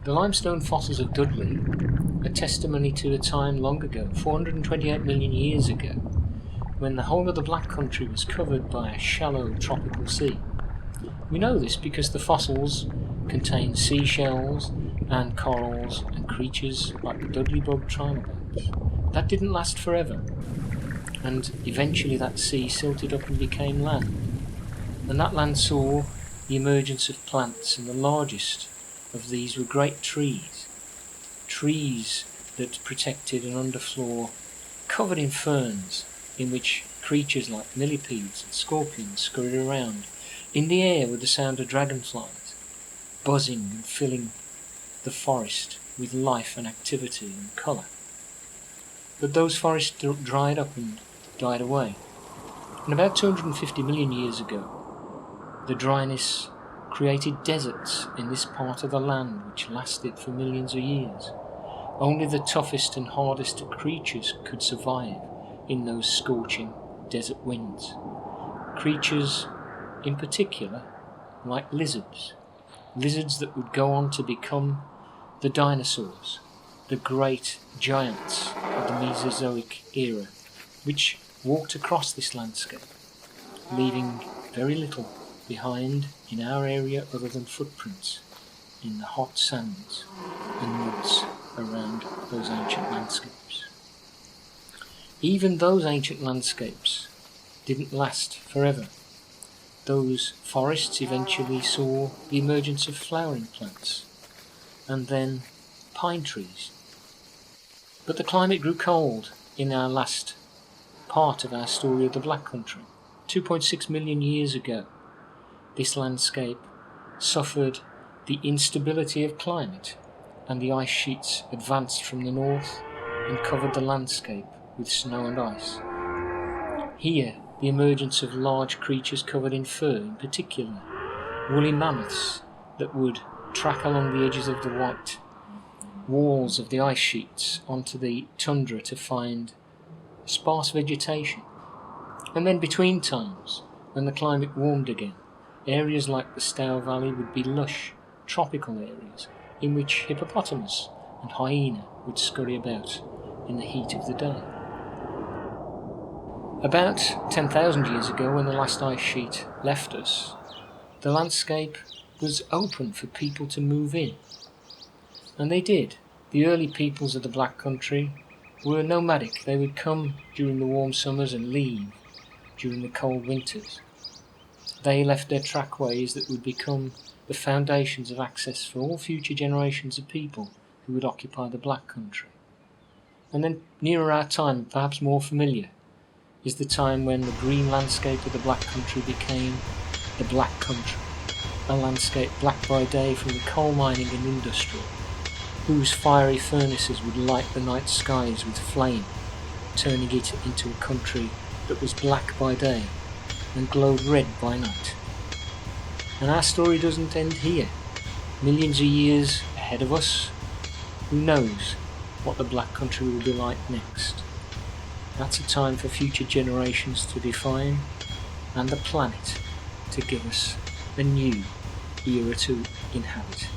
The limestone fossils of Dudley are testimony to a time long ago, 428 million years ago, when the whole of the Black Country was covered by a shallow tropical sea. We know this because the fossils contain seashells and corals and creatures like the Dudley bug trilobites. That didn't last forever, and eventually that sea silted up and became land. And that land saw the emergence of plants, and the largest of these were great trees. Trees that protected an underfloor covered in ferns, in which creatures like millipedes and scorpions scurried around, in the air with the sound of dragonflies, buzzing and filling the forest with life and activity and colour. But those forests dried up and died away. And about 250 million years ago, the dryness created deserts in this part of the land which lasted for millions of years. Only the toughest and hardest of creatures could survive in those scorching desert winds. Creatures in particular like lizards that would go on to become the dinosaurs, the great giants of the Mesozoic era, which walked across this landscape, leaving very little behind in our area other than footprints in the hot sands and muds around those ancient landscapes. Even those ancient landscapes didn't last forever. Those forests eventually saw the emergence of flowering plants and then pine trees. But the climate grew cold in our last part of our story of the Black Country. 2.6 million years ago, this landscape suffered the instability of climate, and the ice sheets advanced from the north and covered the landscape with snow and ice. Here, the emergence of large creatures covered in fur, in particular woolly mammoths that would track along the edges of the white walls of the ice sheets onto the tundra to find sparse vegetation. And then between times, when the climate warmed again, areas like the Stour Valley would be lush, tropical areas in which hippopotamus and hyena would scurry about in the heat of the day. About 10,000 years ago, when the last ice sheet left us, the landscape was open for people to move in. And they did. The early peoples of the Black Country were nomadic. They would come during the warm summers and leave during the cold winters. They left their trackways that would become the foundations of access for all future generations of people who would occupy the Black Country. And then nearer our time, perhaps more familiar, is the time when the green landscape of the Black Country became the Black Country, a landscape black by day from the coal mining and industry, whose fiery furnaces would light the night skies with flame, turning it into a country that was black by day and glowed red by night. And our story doesn't end here. Millions of years ahead of us, who knows what the Black Country will be like next? That's a time for future generations to define, and the planet to give us a new era to inhabit.